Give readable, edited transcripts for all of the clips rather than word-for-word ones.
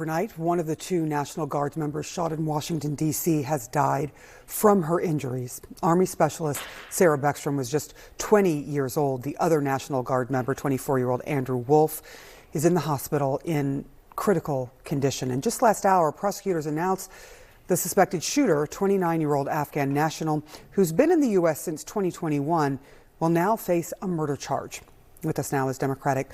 Overnight, one of the two National Guard members shot in Washington, D.C. has died from her injuries. Army Specialist Sarah Beckstrom was just 20 years old. The other National Guard member, 24-year-old Andrew Wolfe, is in the hospital in critical condition. And just last hour, prosecutors announced the suspected shooter, 29-year-old Afghan national, who's been in the U.S. since 2021, will now face a murder charge. With us now is Democratic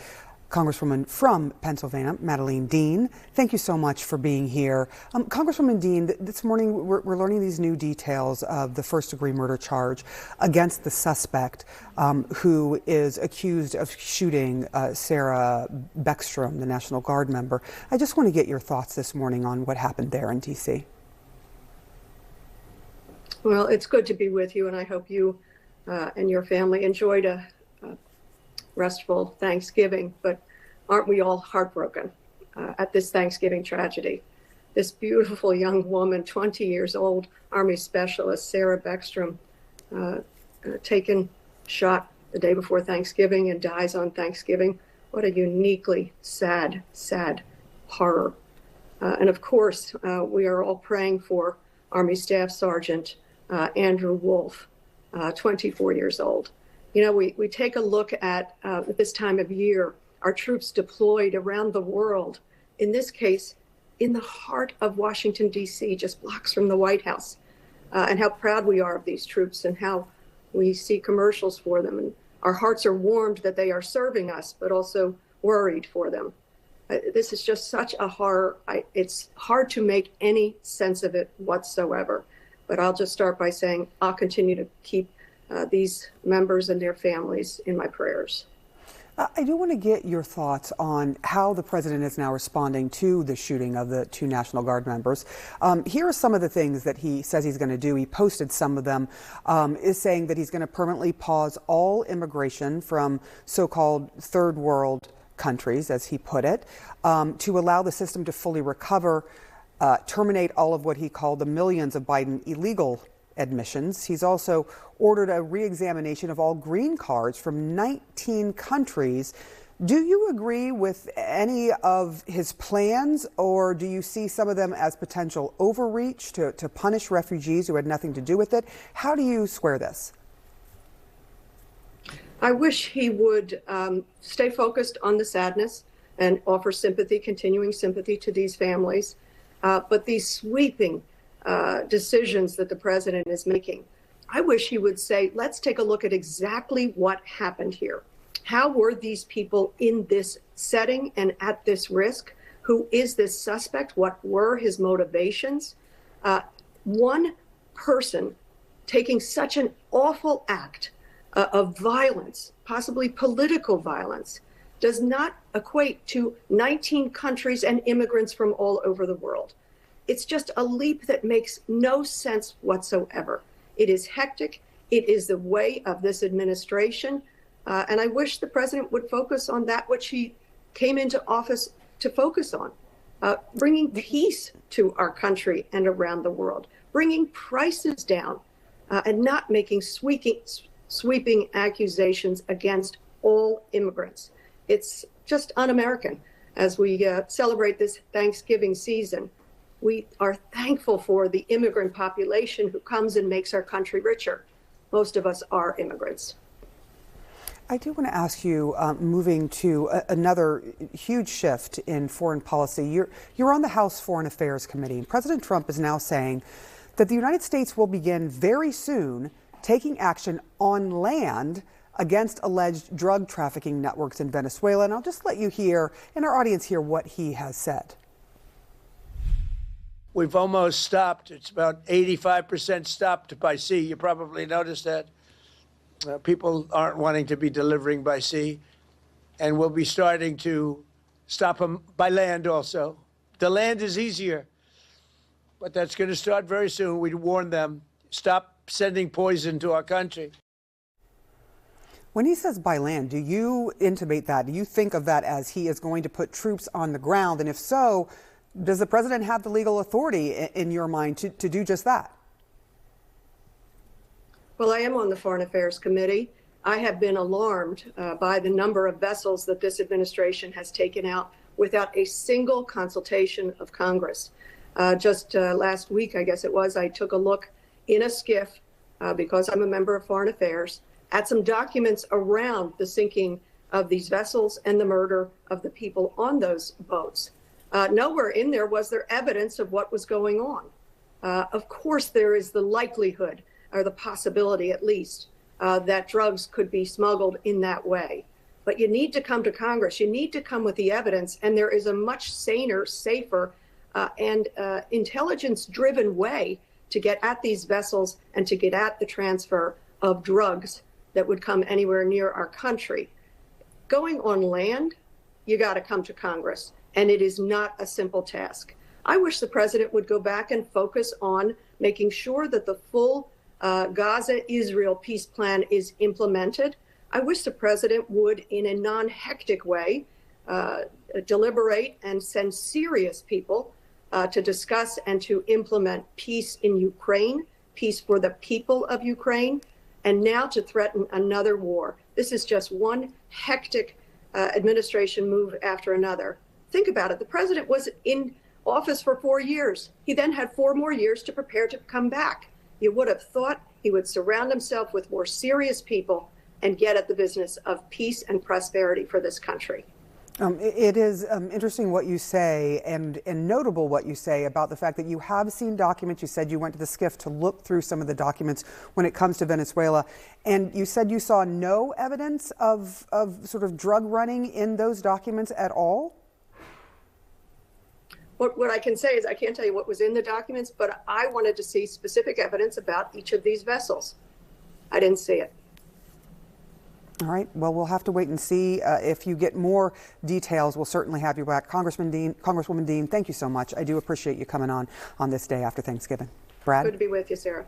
Congresswoman from Pennsylvania, Madeleine Dean. Thank you so much for being here. Congresswoman Dean, this morning we're learning these new details of the first-degree murder charge against the suspect who is accused of shooting Sarah Beckstrom, the National Guard member. I just want to get your thoughts this morning on what happened there in D.C. Well, it's good to be with you, and I hope you and your family enjoyed a restful Thanksgiving, but aren't we all heartbroken at this Thanksgiving tragedy? This beautiful young woman, 20 years old, Army Specialist Sarah Beckstrom, taken, shot the day before Thanksgiving and dies on Thanksgiving. What a uniquely sad, sad horror. And of course, we are all praying for Army Staff Sgt. Andrew Wolfe, 24 years old. You know, we take a look at this time of year, our troops deployed around the world, in this case, in the heart of Washington, D.C., just blocks from the White House, and how proud we are of these troops and how we see commercials for them. And our hearts are warmed that they are serving us, but also worried for them. This is just such a horror. It's hard to make any sense of it whatsoever. But I'll just start by saying I'll continue to keep these members and their families in my prayers. I do want to get your thoughts on how the president is now responding to the shooting of the two National Guard members. Here are some of the things that he says he's going to do. He posted some of them, is saying that he's going to permanently pause all immigration from so-called third world countries, as he put it, to allow the system to fully recover, terminate all of what he called the millions of Biden illegal admissions. He's also ordered a re-examination of all green cards from 19 countries. Do you agree with any of his plans, or do you see some of them as potential overreach to punish refugees who had nothing to do with it? How do you square this? I wish he would stay focused on the sadness and offer sympathy, continuing sympathy to these families. But these sweeping decisions that the president is making, I wish he would say, let's take a look at exactly what happened here. How were these people in this setting and at this risk? Who is this suspect? What were his motivations? One person taking such an awful act of violence, possibly political violence, does not equate to 19 countries and immigrants from all over the world. It's just a leap that makes no sense whatsoever. It is hectic. It is the way of this administration. And I wish the president would focus on that which he came into office to focus on, bringing peace to our country and around the world, bringing prices down, and not making sweeping accusations against all immigrants. It's just un-American. As we celebrate this Thanksgiving season, we are thankful for the immigrant population who comes and makes our country richer. Most of us are immigrants. I do want to ask you, moving to another huge shift in foreign policy. You're on the House Foreign Affairs Committee. President Trump is now saying that the United States will begin very soon taking action on land against alleged drug trafficking networks in Venezuela. And I'll just let you hear, and our audience hear, what he has said. We've almost stopped. It's about 85% stopped by sea. You probably noticed that. People aren't wanting to be delivering by sea. And we'll be starting to stop them by land also. The land is easier, but that's going to start very soon. We warn them, stop sending poison to our country. When he says by land, do you intimate that? Do you think of that as he is going to put troops on the ground? And if so, does the president have the legal authority in your mind to do just that? Well, I am on the Foreign Affairs Committee. I have been alarmed by the number of vessels that this administration has taken out without a single consultation of Congress. Just last week, I guess it was, I took a look in a skiff, because I'm a member of Foreign Affairs, at some documents around the sinking of these vessels and the murder of the people on those boats. Nowhere in there was there evidence of what was going on. Of course, there is the likelihood, or the possibility at least, that drugs could be smuggled in that way. But you need to come to Congress. You need to come with the evidence, and there is a much saner, safer, and intelligence-driven way to get at these vessels and to get at the transfer of drugs that would come anywhere near our country. Going on land, you got to come to Congress, and it is not a simple task. I wish the president would go back and focus on making sure that the full Gaza-Israel peace plan is implemented. I wish the president would, in a non-hectic way, deliberate and send serious people to discuss and to implement peace in Ukraine, peace for the people of Ukraine, and now to threaten another war. This is just one hectic administration move after another. Think about it. The president was in office for 4 years. He then had 4 more years to prepare to come back. You would have thought he would surround himself with more serious people and get at the business of peace and prosperity for this country. It is interesting what you say, and notable what you say about the fact that you have seen documents. You said you went to the skiff to look through some of the documents when it comes to Venezuela, and you said you saw no evidence of sort of drug running in those documents at all? What I can say is I can't tell you what was in the documents, but I wanted to see specific evidence about each of these vessels. I didn't see it. All right. Well, we'll have to wait and see. If you get more details, we'll certainly have you back. Congresswoman Dean, thank you so much. I do appreciate you coming on this day after Thanksgiving. Brad? Good to be with you, Sarah.